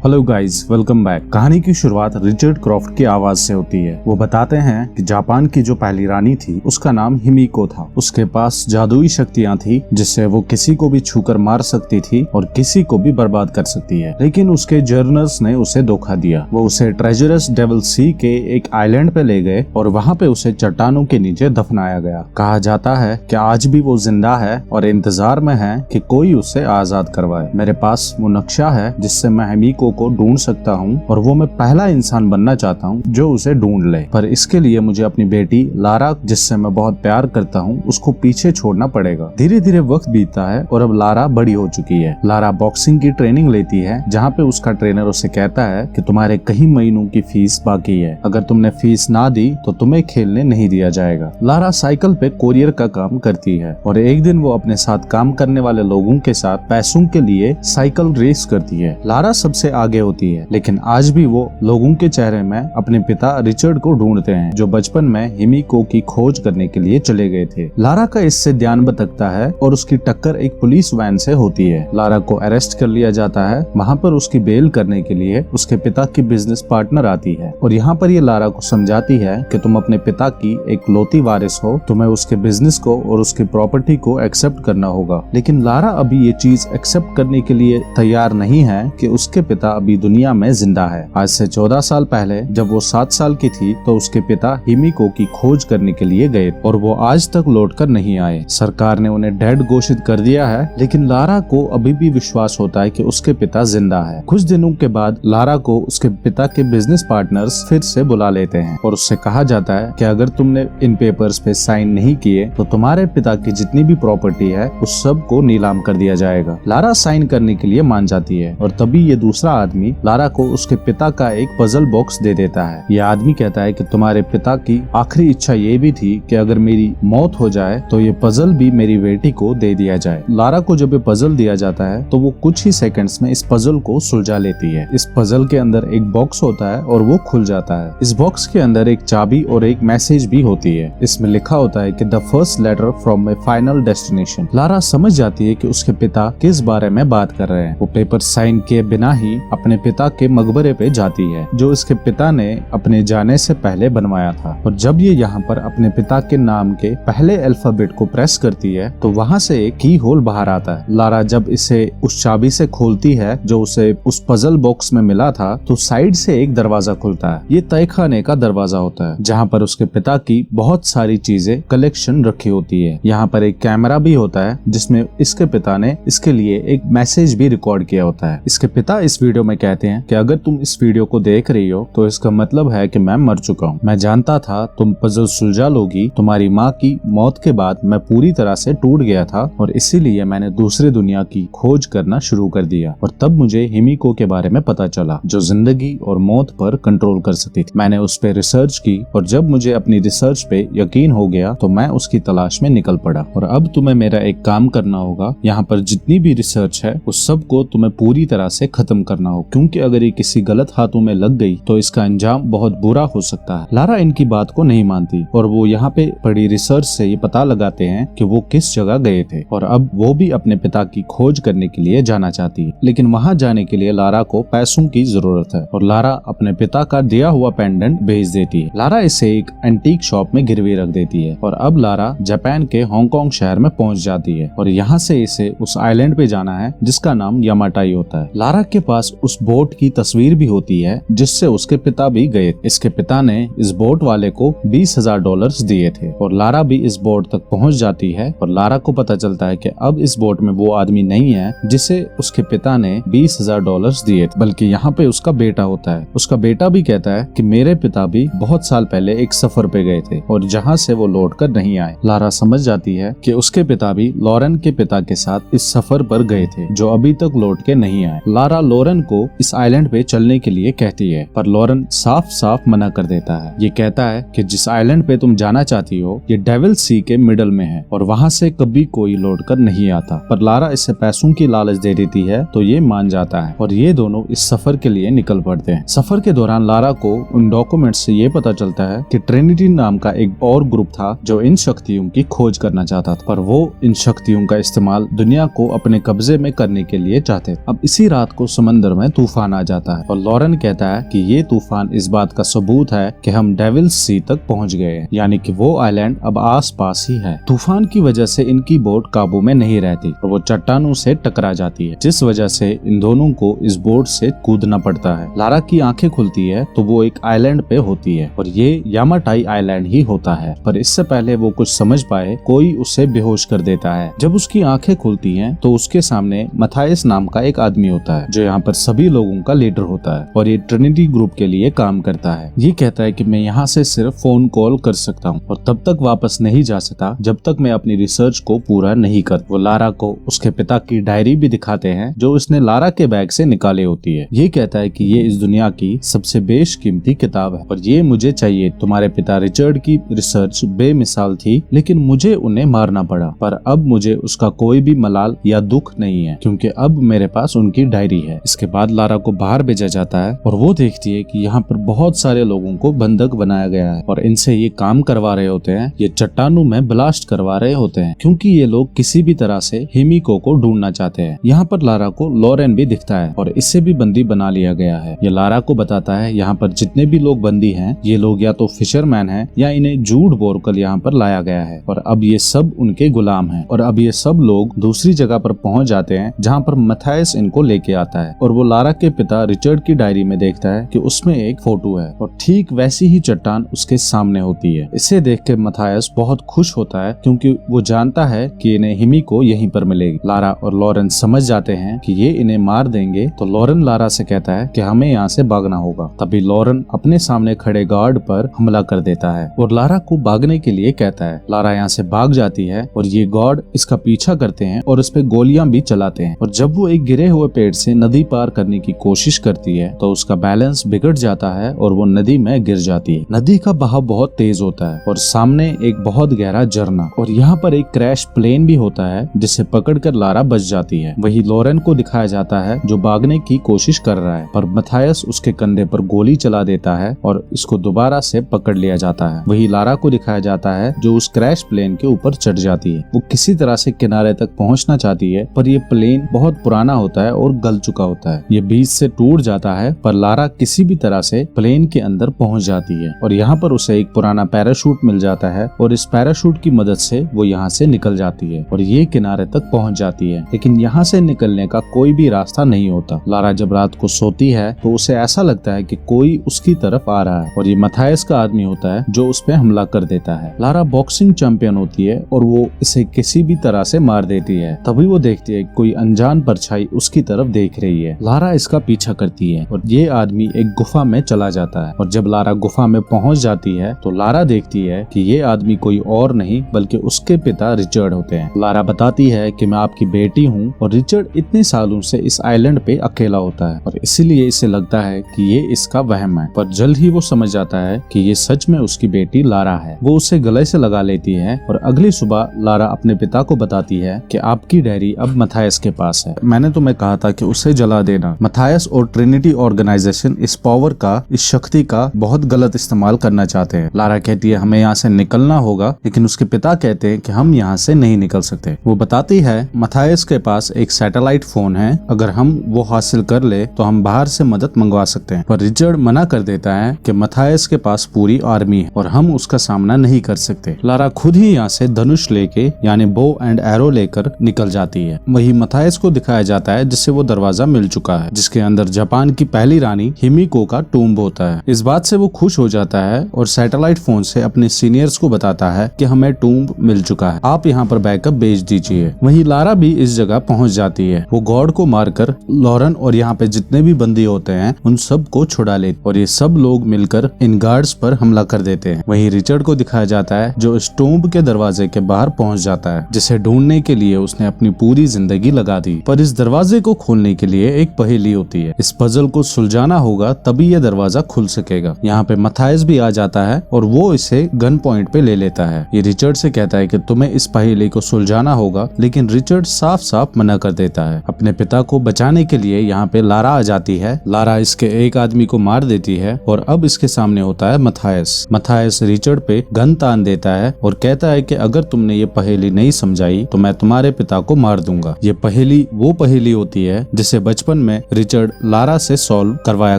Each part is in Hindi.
Hello guys, welcome back. कहानी की शुरुआत रिचर्ड क्रॉफ्ट की आवाज से होती है। वो बताते हैं कि जापान की जो पहली रानी थी उसका नाम हिमिको था। उसके पास जादुई शक्तियां थी जिससे वो किसी को भी छूकर मार सकती थी और किसी को भी बर्बाद कर सकती है। लेकिन उसके जर्नल्स ने उसे धोखा दिया। वो उसे ट्रेजरस डेविल सी के एक आइलैंड पे ले गए और वहाँ पे उसे चट्टानों के नीचे दफनाया गया। कहा जाता है कि आज भी वो जिंदा है और इंतजार में है कि कोई उसे आजाद करवाए। मेरे पास वो नक्शा है जिससे मैं हिमिको को ढूंढ सकता हूँ और वो मैं पहला इंसान बनना चाहता हूँ जो उसे ढूंढ ले। पर इसके लिए मुझे अपनी बेटी लारा, जिससे मैं बहुत प्यार करता हूँ, उसको पीछे छोड़ना पड़ेगा। धीरे धीरे वक्त बीतता है और अब लारा बड़ी हो चुकी है। लारा बॉक्सिंग की ट्रेनिंग लेती है जहाँ पे उसका ट्रेनर उसे कहता है कि तुम्हारे कई महीनों की फीस बाकी है, अगर तुमने फीस ना दी तो तुम्हें खेलने नहीं दिया जाएगा। लारा साइकिल पे कोरियर का काम करती है और एक दिन वो अपने साथ काम करने वाले लोगों के साथ पैसों के लिए साइकिल रेस करती है। लारा सबसे आगे होती है, लेकिन आज भी वो लोगों के चेहरे में अपने पिता रिचर्ड को ढूंढते हैं जो बचपन में हिमिको की खोज करने के लिए चले गए थे। लारा का इससे ध्यान भटकता है और उसकी टक्कर एक पुलिस वैन से होती है। लारा को अरेस्ट कर लिया जाता है। वहाँ पर उसकी बेल करने के लिए उसके पिता की बिजनेस पार्टनर आती है और यहाँ पर ये लारा को समझाती है कि तुम अपने पिता की एक लौती वारिस हो, तुम्हें उसके बिजनेस को और उसकी प्रॉपर्टी को एक्सेप्ट करना होगा। लेकिन लारा अभी ये चीज एक्सेप्ट करने के लिए तैयार नहीं है कि उसके पिता अभी दुनिया में जिंदा है। आज से 14 साल पहले जब वो 7 साल की थी तो उसके पिता हिमिको की खोज करने के लिए गए और वो आज तक लौटकर नहीं आए। सरकार ने उन्हें डेड घोषित कर दिया है, लेकिन लारा को अभी भी विश्वास होता है कि उसके पिता जिंदा है। कुछ दिनों के बाद लारा को उसके पिता के बिजनेस पार्टनर्स फिर से बुला लेते हैं और उससे कहा जाता है कि अगर तुमने इन पेपर्स पे साइन नहीं किए तो तुम्हारे पिता की जितनी भी प्रॉपर्टी है उस सब को नीलाम कर दिया जाएगा। लारा साइन करने के लिए मान जाती है और तभी ये दूसरा आदमी लारा को उसके पिता का एक पजल बॉक्स दे देता है। ये आदमी कहता है कि तुम्हारे पिता की आखिरी इच्छा ये भी थी कि अगर मेरी मौत हो जाए तो ये पजल भी मेरी बेटी को दे दिया जाए। लारा को जब ये पजल दिया जाता है तो वो कुछ ही सेकंड्स में इस पजल को सुलझा लेती है। इस पजल के अंदर एक बॉक्स होता है और वो खुल जाता है। इस बॉक्स के अंदर एक चाबी और एक मैसेज भी होती है। इसमें लिखा होता है कि the first letter from my final destination. Lara समझ जाती है कि उसके पिता किस बारे में बात कर रहे हैं। वो पेपर साइन किए बिना ही अपने पिता के मकबरे पे जाती है जो इसके पिता ने अपने जाने से पहले बनवाया था। और जब ये यहाँ पर अपने पिता के नाम के पहले अल्फाबेट को प्रेस करती है तो वहाँ से एक की होल बाहर आता है। लारा जब इसे उस चाबी से खोलती है जो उसे उस पजल बॉक्स में मिला था तो साइड से एक दरवाजा खुलता है। ये तय खाने का दरवाजा होता है जहाँ पर उसके पिता की बहुत सारी चीजें कलेक्शन रखी होती है। यहाँ पर एक कैमरा भी होता है जिसमें इसके पिता ने इसके लिए एक मैसेज भी रिकॉर्ड किया होता है। इसके पिता इस वीडियो में कहते हैं कि अगर तुम इस वीडियो को देख रही हो तो इसका मतलब है कि मैं मर चुका हूँ। मैं जानता था तुम पजल सुलझा लोगी। तुम्हारी माँ की मौत के बाद मैं पूरी तरह से टूट गया था और इसीलिए मैंने दूसरी दुनिया की खोज करना शुरू कर दिया। और तब मुझे हिमिको के बारे में पता चला जो जिंदगी और मौत पर कंट्रोल कर सकती थी। मैंने उस पे रिसर्च की और जब मुझे अपनी रिसर्च पे यकीन हो गया तो मैं उसकी तलाश में निकल पड़ा। और अब तुम्हें मेरा एक काम करना होगा, यहाँ पर जितनी भी रिसर्च है उस सब को तुम्हें पूरी तरह से खत्म करना हो, क्योंकि अगर ये किसी गलत हाथों में लग गई तो इसका अंजाम बहुत बुरा हो सकता है। लारा इनकी बात को नहीं मानती और वो यहाँ पे पड़ी रिसर्च से ये पता लगाते हैं कि वो किस जगह गए थे और अब वो भी अपने पिता की खोज करने के लिए जाना चाहती है। लेकिन वहाँ जाने के लिए लारा को पैसों की जरूरत है और लारा अपने पिता का दिया हुआ पेंडेंट भेज देती है। लारा इसे एक एंटीक शॉप में गिरवी रख देती है और अब लारा जापान के हांगकांग शहर में पहुँच जाती है और यहाँ से इसे उस आइलैंड पे जाना है जिसका नाम यामाटाई होता है। लारा के पास उस बोट की तस्वीर भी होती है जिससे उसके पिता भी गए। इसके पिता ने इस बोट वाले को $20,000 दिए थे और लारा भी इस बोट तक पहुंच जाती है और लारा को पता चलता है कि अब इस बोट में वो आदमी नहीं है जिसे उसके पिता ने $20,000 दिए थे, बल्कि यहाँ पे उसका बेटा होता है। उसका बेटा भी कहता है कि मेरे पिता भी बहुत साल पहले एक सफर पे गए थे और जहाँ से वो लौट कर नहीं आए। लारा समझ जाती है कि उसके पिता भी लॉरेन के पिता के साथ इस सफर पर गए थे जो अभी तक लौट के नहीं आए। लारा लॉरेन को इस आइलैंड पे चलने के लिए कहती है पर लॉरेन साफ साफ मना कर देता है। ये कहता है कि जिस आइलैंड पे तुम जाना चाहती हो ये डेविल सी के मिडल में है और वहाँ से कभी कोई लौट कर नहीं आता। पर लारा इससे पैसों की लालच दे देती है तो ये मान जाता है और ये दोनों इस सफर के लिए निकल पड़ते हैं। सफर के दौरान लारा को उन डॉक्यूमेंट से ये पता चलता है कि ट्रिनिटी नाम का एक और ग्रुप था जो इन शक्तियों की खोज करना चाहता था, पर वो इन शक्तियों का इस्तेमाल दुनिया को अपने कब्जे में करने के लिए चाहते थे। अब इसी रात को समंदर समुद्र में तूफान आ जाता है और लॉरेन कहता है कि ये तूफान इस बात का सबूत है कि हम डेविल्स सी तक पहुंच गए हैं, यानी कि वो आइलैंड अब आस पास ही है। तूफान की वजह से इनकी बोट काबू में नहीं रहती और वो चट्टानों से टकरा जाती है, जिस वजह से इन दोनों को इस बोट से कूदना पड़ता है। लारा की आंखें खुलती है तो वो एक आइलैंड पे होती है और ये यामाटाई आइलैंड ही होता है, पर इससे पहले वो कुछ समझ पाए कोई उसे बेहोश कर देता है। जब उसकी आंखें खुलती हैं तो उसके सामने मथायस नाम का एक आदमी होता है जो यहाँ पर सभी लोगों का लीडर होता है और ये ट्रिनिटी ग्रुप के लिए काम करता है। ये कहता है कि मैं यहाँ से सिर्फ फोन कॉल कर सकता हूँ और तब तक वापस नहीं जा सकता जब तक मैं अपनी रिसर्च को पूरा नहीं कर। वो लारा को उसके पिता की डायरी भी दिखाते हैं जो उसने लारा के बैग से निकाली होती है। ये कहता है कि ये इस दुनिया की सबसे बेशकीमती किताब है और ये मुझे चाहिए। तुम्हारे पिता रिचर्ड की रिसर्च बेमिसाल थी, लेकिन मुझे उन्हें मारना पड़ा, पर अब मुझे उसका कोई भी मलाल या दुख नहीं है क्योंकि अब मेरे पास उनकी डायरी है। इसके बाद लारा को बाहर भेजा जाता है और वो देखती है कि यहाँ पर बहुत सारे लोगों को बंधक बनाया गया है और इनसे ये काम करवा रहे होते हैं, ये चट्टानों में ब्लास्ट करवा रहे होते हैं क्योंकि ये लोग किसी भी तरह से हिमिको को ढूंढना चाहते हैं। यहाँ पर लारा को लॉरेन भी दिखता है और इससे भी बंदी बना लिया गया है। ये लारा को बताता है यहाँ पर जितने भी लोग बंदी हैं ये लोग या तो फिशरमैन हैं या इन्हें झूठ बोलकर यहाँ पर लाया गया है और अब ये सब उनके गुलाम हैं। और अब ये सब लोग दूसरी जगह पर पहुंच जाते हैं जहाँ पर मथायस इनको लेके आता है और वो लारा के पिता रिचर्ड की डायरी में देखता है कि उसमें एक फोटो है और ठीक वैसी ही चट्टान उसके सामने होती है। इसे देख के मथायस बहुत खुश होता है क्योंकि वो जानता है कि इन्हें हिमिको यहीं पर मिलेगी। लारा और लॉरेन समझ जाते हैं कि ये इन्हें मार देंगे तो लॉरेन लारा से कहता है कि हमें यहाँ से भागना होगा। तभी लॉरेन अपने सामने खड़े गार्ड पर हमला कर देता है और लारा को भागने के लिए कहता है। लारा यहाँ से भाग जाती है और ये गार्ड इसका पीछा करते हैं और इस पे गोलियां भी चलाते हैं और जब वो एक गिरे हुए पेड़ से नदी पार करने की कोशिश करती है तो उसका बैलेंस बिगड़ जाता है और वो नदी में गिर जाती है। नदी का बहाव बहुत तेज होता है और सामने एक बहुत गहरा झरना और यहाँ पर एक क्रैश प्लेन भी होता है जिसे पकड़कर लारा बच जाती है। वही लॉरेन को दिखाया जाता है जो भागने की कोशिश कर रहा है, पर मथायस उसके कंधे पर गोली चला देता है और इसको दोबारा से पकड़ लिया जाता है। वही लारा को दिखाया जाता है जो उस क्रैश प्लेन के ऊपर चढ़ जाती है। वो किसी तरह से किनारे तक पहुंचना चाहती है पर ये प्लेन बहुत पुराना होता है और गल चुका होता है। ये बीच से टूट जाता है पर लारा किसी भी तरह से प्लेन के अंदर पहुंच जाती है और यहाँ पर उसे एक पुराना पैराशूट मिल जाता है और इस पैराशूट की मदद से वो यहाँ से निकल जाती है और ये किनारे तक पहुंच जाती है। लेकिन यहाँ से निकलने का कोई भी रास्ता नहीं होता। लारा जब रात को सोती है तो उसे ऐसा लगता है कि कोई उसकी तरफ आ रहा है और ये मथायस का आदमी होता है जो उस पे हमला कर देता है। लारा बॉक्सिंग चैंपियन होती है और वो इसे किसी भी तरह से मार देती है। तभी वो देखती है कोई अनजान परछाई उसकी तरफ देख रही है। लारा इसका पीछा करती है और ये आदमी एक गुफा में चला जाता है और जब लारा गुफा में पहुंच जाती है तो लारा देखती है कि ये आदमी कोई और नहीं बल्कि उसके पिता रिचर्ड होते हैं। लारा बताती है कि मैं आपकी बेटी हूँ और रिचर्ड इतने सालों से इस आइलैंड पे अकेला होता है और इसीलिए इसे लगता है कि ये इसका वहम है, पर जल्द ही वो समझ जाता है कि ये सच में उसकी बेटी लारा है। वो उसे गले से लगा लेती है और अगली सुबह लारा अपने पिता को बताती है कि आपकी डायरी अब मथायस के पास है। मैंने तुम्हें कहा था कि उसे जला देना। मथायस और ट्रिनिटी ऑर्गेनाइजेशन इस पावर का, इस शक्ति का बहुत गलत इस्तेमाल करना चाहते हैं। लारा कहती है हमें यहाँ से निकलना होगा, लेकिन उसके पिता कहते हैं कि हम यहाँ से नहीं निकल सकते। वो बताती है मथायस के पास एक सैटेलाइट फोन है, अगर हम वो हासिल कर ले तो हम बाहर से मदद मंगवा सकते हैं, पर रिचर्ड मना कर देता है कि मथायस के पास पूरी आर्मी है और हम उसका सामना नहीं कर सकते। लारा खुद ही यहाँ से धनुष लेके यानी बो एंड एरो लेकर निकल जाती है। वही मथायस को दिखाया जाता है जिससे वो दरवाजा मिल चुका है जिसके अंदर जापान की पहली रानी हिमिको का टूम्ब होता है। इस बात से वो खुश हो जाता है और सैटेलाइट फोन से अपने सीनियर्स को बताता है कि हमें टूम्ब मिल चुका है, आप यहाँ पर बैकअप भेज दीजिए। वही लारा भी इस जगह पहुँच जाती है। वो गॉड को मारकर लॉरेन और यहाँ पे जितने भी बंदी होते हैं उन सब को छुड़ा लेते और ये सब लोग मिलकर इन गार्ड्स पर हमला कर देते हैं। वही रिचर्ड को दिखाया जाता है जो इस टूम्ब के दरवाजे के बाहर पहुंच जाता है जिसे ढूंढने के लिए उसने अपनी पूरी जिंदगी लगा दी। पर इस दरवाजे को खोलने के लिए एक पहेली होती है। इस पजल को सुलझाना होगा तभी ये दरवाजा खुल सकेगा। यहाँ पे मथायस भी आ जाता है और वो इसे गन पॉइंट पे ले लेता है। ये रिचर्ड से कहता है कि तुम्हें इस पहेली को सुलझाना होगा, लेकिन रिचर्ड साफ साफ मना कर देता है। अपने पिता को बचाने के लिए यहाँ पे लारा आ जाती है। लारा इसके एक आदमी को मार देती है और अब इसके सामने होता है मथायस। मथायस रिचर्ड पे गन तान देता है और कहता है कि अगर तुमने ये पहेली नहीं समझाई तो मैं तुम्हारे पिता को मार दूंगा। ये पहेली वो पहेली होती है जिसे बचपन में रिचर्ड लारा से सॉल्व करवाया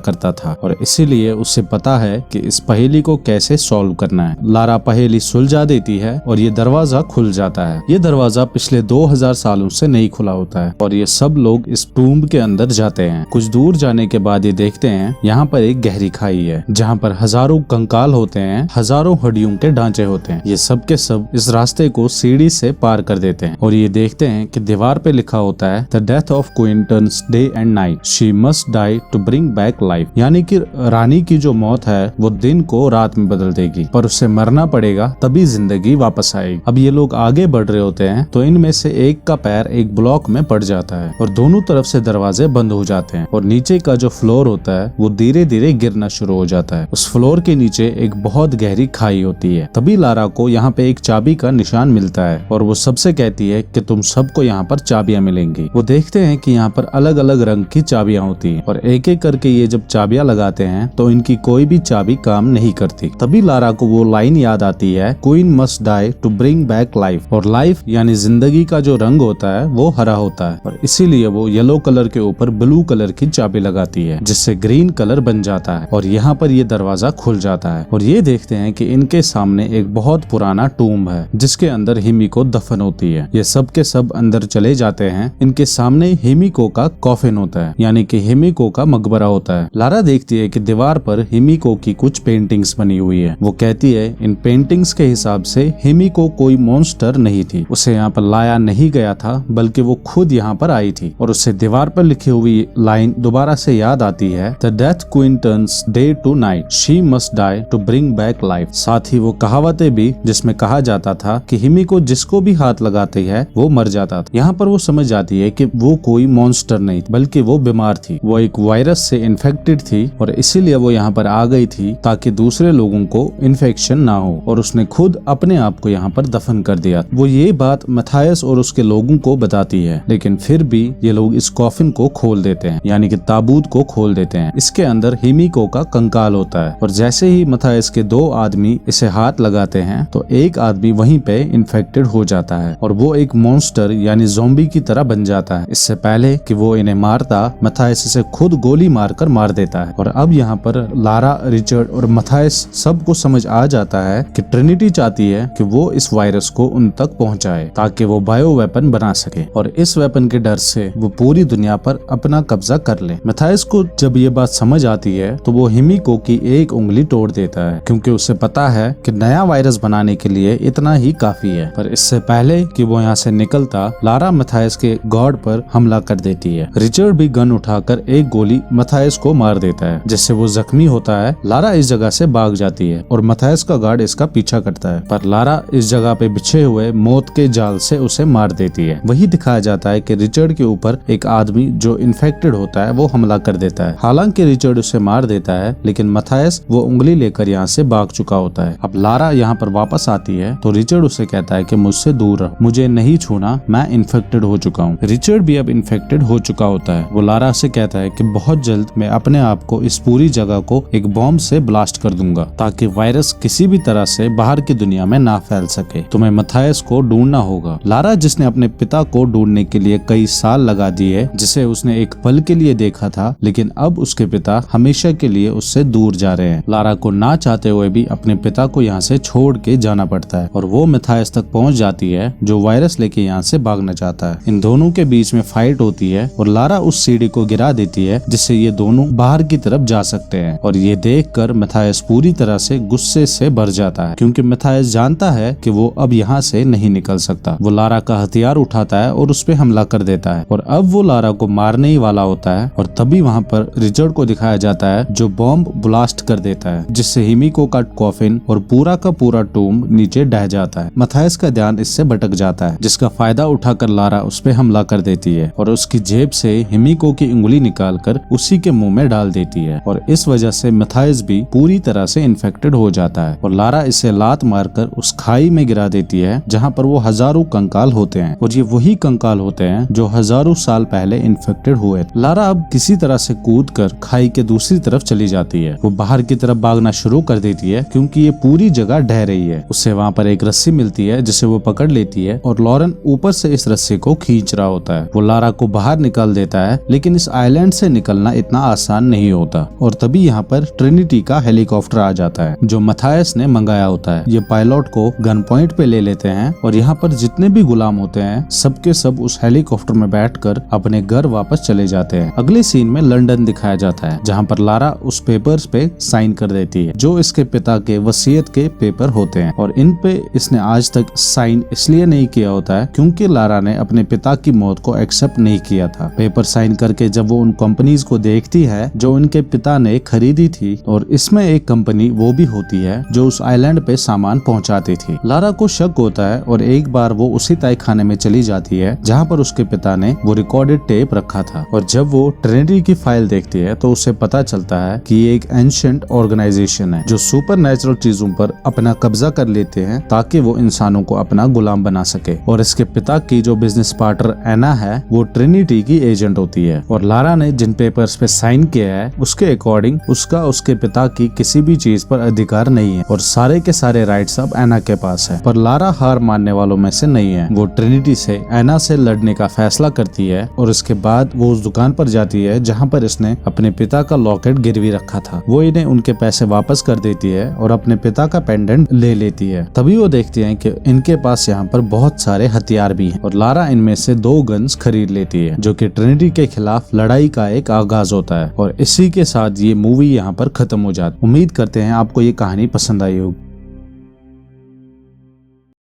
करता था और इसीलिए उसे पता है कि इस पहेली को कैसे सॉल्व करना है। लारा पहेली सुलझा देती है और ये दरवाजा खुल जाता है। ये दरवाजा पिछले 2000 सालों से नहीं खुला होता है और ये सब लोग इस टूम्ब के अंदर जाते हैं। कुछ दूर जाने के बाद ये देखते हैं यहाँ पर एक गहरी खाई है जहाँ पर हजारों कंकाल होते हैं, हजारों हड्डियों के ढांचे होते हैं। ये सब के सब इस रास्ते को सीढ़ी से पार कर देते हैं और ये देखते हैं कि दीवार पे लिखा होता है the death of queen turns day and night, she must die to bring back life. यानी कि रानी की जो मौत है वो दिन को रात में बदल देगी, पर उसे मरना पड़ेगा तभी जिंदगी वापस आएगी। अब ये लोग आगे बढ़ रहे होते हैं तो इनमें से एक का पैर एक ब्लॉक में पड़ जाता है और दोनों तरफ से दरवाजे बंद हो जाते हैं और नीचे का जो फ्लोर होता है वो धीरे धीरे गिरना शुरू हो जाता है। उस फ्लोर के नीचे एक बहुत गहरी खाई होती है। तभी लारा को यहाँ पे एक चाबी का निशान मिलता है और वो सबसे कहती है कि तुम सबको यहाँ पर चाबियां मिलेंगी। वो देखते हैं कि यहाँ पर अलग अलग रंग की चाबियां होती हैं और एक एक करके ये जब चाबियां लगाते हैं तो इनकी कोई भी चाबी काम नहीं करती। तभी लारा को वो लाइन याद आती है, queen must die to bring back life. और लाइफ यानी जिंदगी का जो रंग होता है वो हरा होता है और इसीलिए वो येलो कलर के ऊपर ब्लू कलर की चाबी लगाती है जिससे ग्रीन कलर बन जाता है और यहाँ पर ये दरवाजा खुल जाता है। और ये देखते हैं कि इनके सामने एक बहुत पुराना टूम्ब है जिसके अंदर हिमिको दफन होती है। ये सब के सब अंदर चले जाते हैं। इनके सामने हिमिको का कॉफिन होता है यानी कि हिमिको का मकबरा होता है। लारा देखती है कि दीवार पर हिमिको की कुछ पेंटिंग्स बनी हुई है। वो कहती है इन पेंटिंग्स के हिसाब से हिमिको कोई मॉन्स्टर नहीं थी, उसे यहाँ पर लाया नहीं गया था बल्कि वो खुद यहाँ पर आई थी। और उससे दीवार पर लिखी हुई लाइन दोबारा से याद आती है, the death queen turns day to night, she must die to bring back life. साथ ही वो कहावतें भी जिसमें कहा जाता था कि हिमिको जिसको भी हाथ लगाती है वो मर जाता था। यहाँ पर वो समझ जाती है कि वो कोई मॉन्स्टर नहीं बल्कि वो बीमार थी, वो एक वायरस से इन्फेक्टेड थी और इसीलिए वो यहाँ पर आ गई थी ताकि दूसरे लोगों को इन्फेक्शन ना हो और उसने खुद अपने आप को यहाँ पर दफन कर दिया। वो ये बात मैथायस और उसके लोगों को बताती है लेकिन फिर भी ये लोग इस कॉफिन को खोल देते हैं यानी कि ताबूत को खोल देते हैं। इसके अंदर हिमिको का कंकाल होता है और जैसे ही मैथायस के 2 आदमी इसे हाथ लगाते हैं तो एक आदमी वहीं पे इन्फेक्टेड हो जाता है और वो एक मॉन्स्टर यानी ज़ॉम्बी की तरह बन जाता है। इससे पहले कि वो इन्हें मारता, मैथायस इसे खुद गोली मारकर मार देता है। और अब यहाँ पर लारा, रिचर्ड और मैथायस सबको समझ आ जाता है कि ट्रिनिटी चाहती है कि वो इस वायरस को उन तक पहुंचाए ताकि वो बायो वेपन बना सके और इस वेपन के डर से वो पूरी दुनिया पर अपना कब्जा कर ले। मैथायस को जब ये बात समझ आती है तो वो हिमिको की एक उंगली तोड़ देता है क्योंकि उसे पता है कि नया वायरस बनाने के लिए इतना ही काफी है। पर इससे पहले कि वो यहाँ से निकलता, लारा मैथायस के गॉड पर हमला कर देती है। रिचर्ड भी गन उठाकर एक गोली मैथायस को मार देता है जिससे वो जख्मी होता है। लारा इस जगह से भाग जाती है और मैथायस का गार्ड इसका पीछा करता है पर लारा इस जगह पे बिछे हुए मौत के जाल से उसे मार देती है। वही दिखाया जाता है कि रिचर्ड के ऊपर एक आदमी जो इन्फेक्टेड होता है वो हमला कर देता है। हालांकि रिचर्ड उसे मार देता है लेकिन मैथायस वो उंगली लेकर यहाँ से भाग चुका होता है। अब लारा यहाँ पर वापस आती है तो रिचर्ड उसे कहता है कि मुझसे दूर रह, मुझे नहीं छूना, मैं इन्फेक्टेड हो चुका हूँ। रिचर्ड भी अब इन्फेक्टेड हो चुका होता है। वो लारा से कहता है कि बहुत जल्द मैं अपने आप को इस पूरी जगह को एक बॉम्ब से ब्लास्ट कर दूंगा ताकि वायरस किसी भी तरह से बाहर की दुनिया में ना फैल सके। तुम्हें मैथायस को ढूंढना होगा। लारा जिसने अपने पिता को ढूंढने के लिए कई साल लगा दिए, जिसे उसने एक पल के लिए देखा था, लेकिन अब उसके पिता हमेशा के लिए उससे दूर जा रहे हैं। लारा को ना चाहते हुए भी अपने पिता को यहाँ से छोड़ के जाना पड़ता है और वो मैथायस तक पहुँच जाती है जो वायरस लेके यहाँ से भागना चाहता है। इन दोनों के बीच में फाइट होती है और लारा उस सीढ़ी को गिरा देती है जिससे ये दोनों बाहर की तरफ जा सकते हैं। और ये देखकर मैथायस पूरी तरह से गुस्से से भर जाता है क्योंकि मैथायस जानता है कि वो अब यहाँ से नहीं निकल सकता। वो लारा का हथियार उठाता है और उस पे हमला कर देता है और अब वो लारा को मारने ही वाला होता है और तभी वहाँ पर रिचर्ड को दिखाया जाता है जो बॉम्ब ब्लास्ट कर देता है जिससे हिमिको का कॉफिन और पूरा का पूरा टूम्ब नीचे ढह जाता है। मैथायस का ध्यान इससे भटक जाता है जिसका फायदा उठाकर लारा उस पे हमला कर देती है और उसकी जेब से हिमिको की उंगली निकालकर उसी के मुंह में डाल देती है और इस वजह से मैथायस भी पूरी तरह से इन्फेक्टेड हो जाता है और लारा इसे लात मारकर उस खाई में गिरा देती है जहाँ पर वो हजारों कंकाल होते हैं और ये वही कंकाल होते हैं जो हजारों साल पहले इन्फेक्टेड हुए। लारा अब किसी तरह से कूदकर खाई के दूसरी तरफ चली जाती है। वो बाहर की तरफ भागना शुरू कर देती है क्योंकि ये पूरी जगह ढह रही है। उससे वहाँ पर एक रस्सी मिलती है जिसे वो पकड़ लेती है और लॉरेन ऊपर से इस रस्सी को खींच रहा होता है। वो लारा को बाहर निकाल देता है, लेकिन इस आइलैंड से निकलना इतना आसान नहीं होता। और तभी यहाँ पर ट्रिनिटी का हेलीकॉप्टर आ जाता है जो मथायस ने मंगाया होता है। ये पायलट को गन पॉइंट पे ले लेते हैं और यहाँ पर जितने भी गुलाम होते हैं सबके सब उस हेलीकॉप्टर में बैठकर अपने घर वापस चले जाते हैं। अगले सीन में लंदन दिखाया जाता है जहाँ पर लारा उस पेपर्स पे साइन कर देती है जो इसके पिता के वसीयत के पेपर होते हैं, और इन पे इसने आज तक साइन इसलिए नहीं किया होता है क्योंकि लारा ने अपने पिता की मौत को एक्सेप्ट नहीं किया था। पेपर साइन करके जब वो उन कंपनीज को देखती है जो उनके पिता ने खरीदी थी, और इसमें एक कंपनी वो भी होती है जो उस आइलैंड पे सामान पहुंचाती थी, लारा को शक होता है और एक बार वो उसी तय खाने में चली जाती है जहाँ पर उसके पिता ने वो रिकॉर्डेड टेप रखा था। और जब वो ट्रिनिटी की फाइल देखती है तो उसे पता चलता है कि ये एक एंशिएंट ऑर्गेनाइजेशन है जो सुपर नेचुरल चीजों पर अपना कब्जा कर लेते हैं ताकि वो इंसानों को अपना गुलाम बना सके। और इसके पिता की जो बिजनेस पार्टनर एना है वो ट्रिनिटी की एजेंट होती है, और लारा ने जिन पेपर्स पे साइन किया है उसके अकॉर्डिंग उसका उसके पिता की किसी भी चीज पर अधिकार नहीं है और सारे के सारे राइट्स अब एना के पास है। पर लारा हार मानने वालों में से नहीं है। वो ट्रिनिटी से एना से लड़ने का फैसला करती है और इसके बाद वो उस दुकान पर जाती है जहाँ पर इसने अपने पिता का लॉकेट गिरवी रखा था। वो इन्हें उनके पैसे वापस कर देती है और अपने पिता का पेंडेंट ले लेती है। तभी वो देखती है कि इनके पास यहाँ पर बहुत सारे हथियार भी हैं और लारा इनमें से 2 गन्स खरीद लेती है जो कि ट्रिनिटी के खिलाफ लड़ाई का एक आगाज होता है। और इसी के साथ ये मूवी यहाँ पर खत्म हो जाती है। उम्मीद करते हैं आपको ये कहानी पसंद आई होगी।